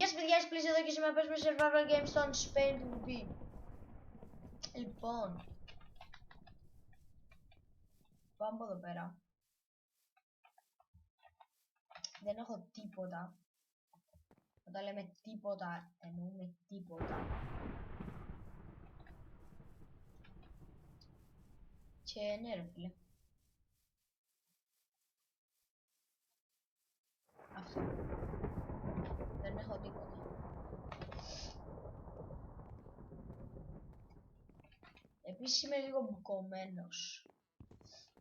σας παιδιά, please εδώ και σήμερα παίζουμε survival games στον Spain PvP. Λοιπόν, πάμε από εδώ πέρα. Δεν έχω τίποτα. Όταν λέμε τίποτα, εννοούμε τίποτα. Και ναι ρε φίλε. Αυτό. Δεν έχω τίποτα. Επίσης είμαι λίγο μπουκωμένος.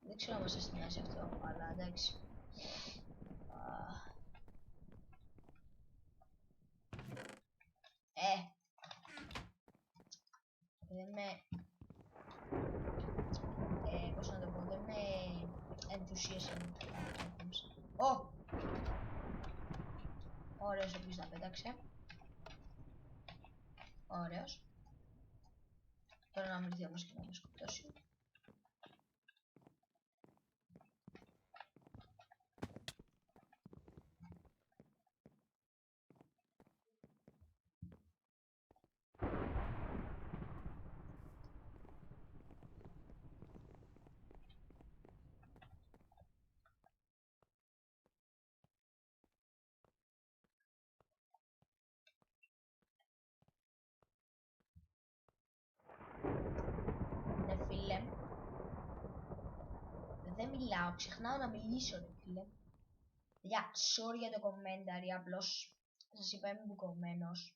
Δεν ξέρω αν σας νοιάζει αυτό, αλλά εντάξει. Δεν με... πώς να το πω, δεν με ενθουσίασε. Ω! Ωραίος ο οποίος να πέταξε. Ωραίος. Τώρα να μην έρθει όμως και να με σκοτώσει. Ναι φίλε. Δεν μιλάω, ξεχνάω να μιλήσω ρε φίλε. Για sorry για το commentary, απλώς σας είπα είμαι μπουκωμένος.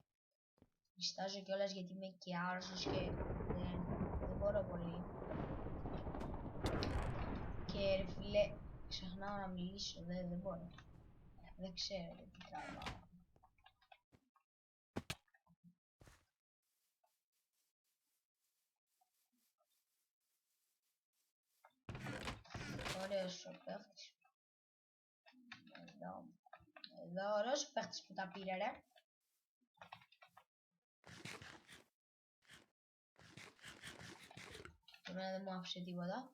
Διστάζω κιόλας γιατί είμαι και άρρωστος και δεν μπορώ πολύ. Και ρε φίλε, ξεχνάω να μιλήσω, δεν μπορώ. Δεν ξέρω τι τραβάω. Ωραίος ο παίχτης. Εδώ ωραίος ο παίχτης που τα πήρε ρε. Τώρα δεν μου άφησε τίποτα.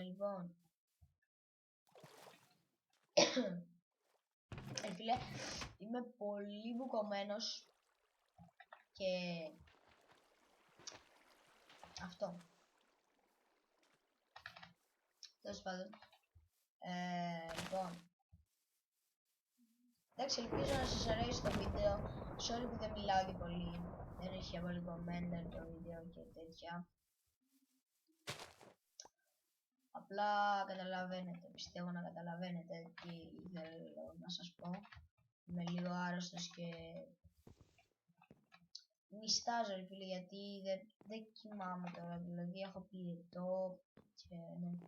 Λοιπόν. Φίλε, είμαι πολύ μπουκωμένος. Και... αυτό. Τέλος πάντων. Λοιπόν. Εντάξει, ελπίζω να σας αρέσει το βίντεο. Sorry που δεν μιλάω και πολύ. Δεν έχει πολύ commenter το βίντεο και τέτοια. Απλά καταλαβαίνετε, πιστεύω να καταλαβαίνετε τι θέλω να σας πω. Είμαι λίγο άρρωστος και νιστάζω ρε φίλε γιατί δεν κοιμάμαι τώρα, δηλαδή έχω πυρετό και ναι.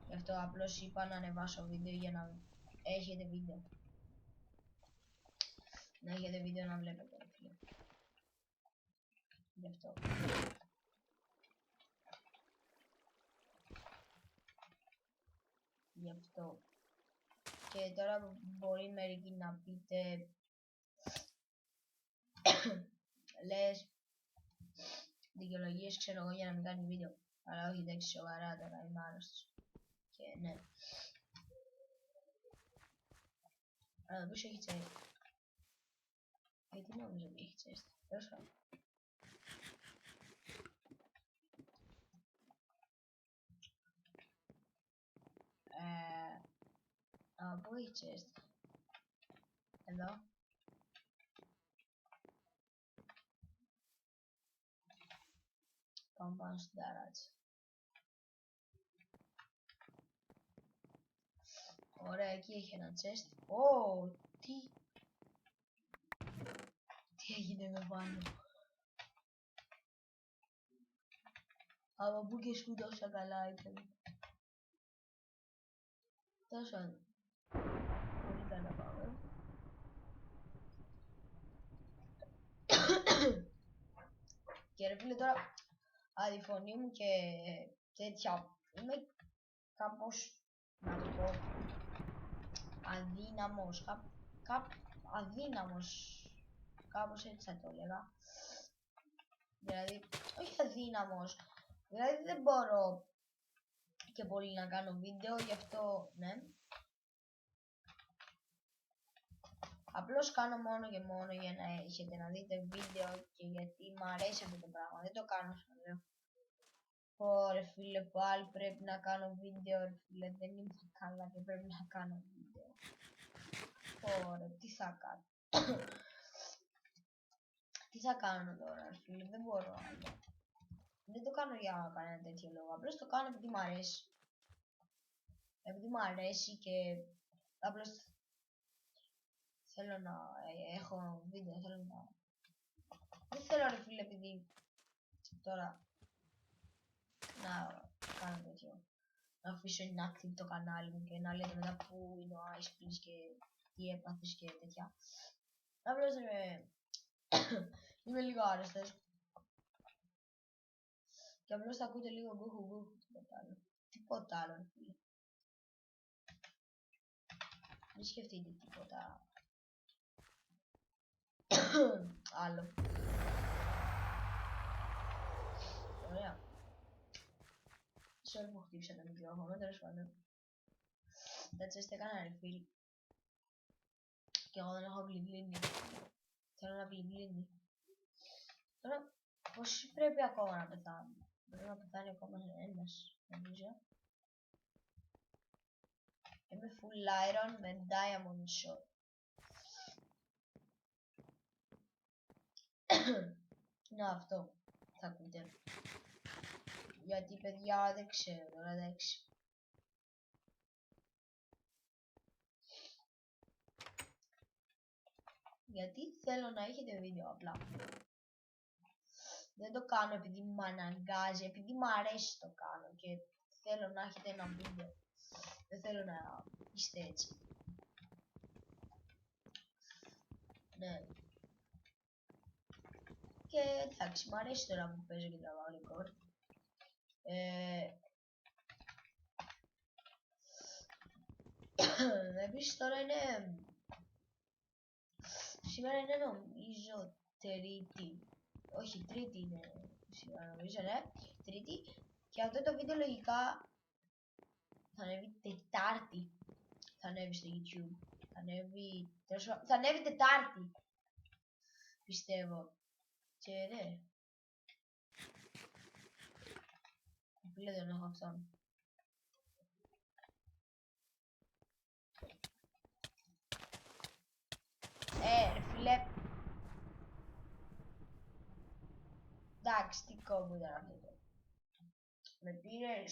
Γι' αυτό απλώς είπα να ανεβάσω βίντεο για να έχετε βίντεο. Να έχετε βίντεο να βλέπετε ρε φίλε. Γι' αυτό. Γι' αυτό. Και τώρα μπορεί μερικοί να πείτε λες δικαιολογίες ξέρω εγώ για να μην κάνει βίντεο. Αλλά όχι εντάξει σοβαρά τώρα είμαι άρρωστος. Και ναι. Αλλά πίσω έχει τσέστη. Γιατί νόμιζα ότι έχει τσέστη. Τέλος πάντων. Πού έχει τσέστη. Εδώ. Πάμε πάνω στην ταράτσα. Ωραία, εκεί έχει ένα chest. Ω, τι έγινε εδώ πάνω. Από πού και σου τόσα καλά ήταν. Τόσο. Πολύ καλά πάμε. Και ρε φίλε τώρα, η φωνή μου και τέτοια, είμαι κάπως, να το πω, αδύναμος, αδύναμος, κάπως έτσι θα το έλεγα. Δηλαδή, όχι αδύναμος, δηλαδή δεν μπορώ και πολύ να κάνω βίντεο, γι' αυτό, ναι. Απλώς κάνω μόνο και μόνο για να έχετε να δείτε βίντεο και γιατί μου αρέσει αυτό το πράγμα. Δεν το κάνω σαν λέω. Ωρε φίλε, πάλι πρέπει να κάνω βίντεο, ρε φίλε, δεν είμαι καλά και πρέπει να κάνω βίντεο. Ωρε, τι θα κάνω. Τι θα κάνω τώρα, ρε φίλε, δεν μπορώ άλλο. Δεν το κάνω για κανένα τέτοιο λόγο, απλώς το κάνω επειδή μου αρέσει. Επειδή μου αρέσει και απλώς θέλω να έχω βίντεο, θέλω να... Δεν θέλω ρε φίλε επειδή τώρα να κάνω τέτοιο. Να αφήσω inactive το κανάλι μου και να λέτε μετά που είναι ο Ice Please και τι έπαθες και τέτοια. Απλώς είμαι λίγο άρρωστος. Και απλώς θα ακούτε λίγο γκουχου γκουχου, τίποτα άλλο. Τίποτα άλλο ρε φίλε. Μην σκεφτείτε τίποτα άλλο. Ωραία. Sorry που χτύπησα το μικρόφωνο, τέλος πάντων. Τα τσέστα έκανα refill. Και εγώ δεν έχω γλυγλίνι. Θέλω να γλυγλίνι. Τώρα, πώς πρέπει ακόμα να πεθάνει. Πρέπει να πεθάνει ακόμα ένας, νομίζω. Είμαι full iron με diamond shot. Να αυτό θα ακούτε. Γιατί παιδιά δεν ξέρω τώρα, εντάξει. Γιατί θέλω να έχετε βίντεο απλά. Δεν το κάνω επειδή μου αναγκάζει, επειδή μου αρέσει το κάνω και θέλω να έχετε ένα βίντεο. Δεν θέλω να είστε έτσι. Ναι. Και εντάξει, μου αρέσει τώρα που παίζω και τραβάω record. Επίσης τώρα είναι... Σήμερα είναι νομίζω Τρίτη. Όχι, Τρίτη είναι σήμερα νομίζω, ναι. Τρίτη. Και αυτό το βίντεο λογικά θα ανέβει Τετάρτη. Θα ανέβει στο YouTube. Θα ανέβει Τετάρτη. Πιστεύω. Και ναι. Φίλε δεν έχω αυτόν. Ρε φίλε. Εντάξει, τι κόμπο ήταν αυτό το. Με πήρε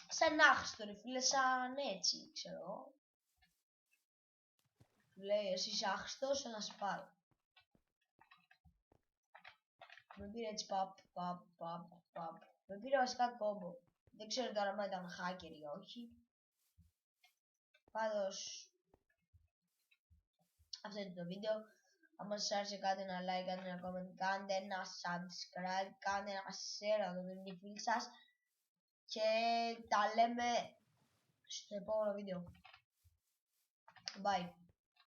σαν άχρηστο ρε φίλε, σαν έτσι, ξέρω. Λέει εσύ είσαι άχρηστος, να σε πάρω. Με πήρε έτσι παπ. Με πήρε βασικά κόμπο. Δεν ξέρω τώρα αν ήταν hacker ή όχι. Πάντως αυτό είναι το βίντεο. Αν σας άρεσε κάντε ένα like, κάντε ένα comment, κάντε ένα subscribe, κάντε ένα share να το δουν οι φίλοι σας. Και τα λέμε στο επόμενο βίντεο. Bye.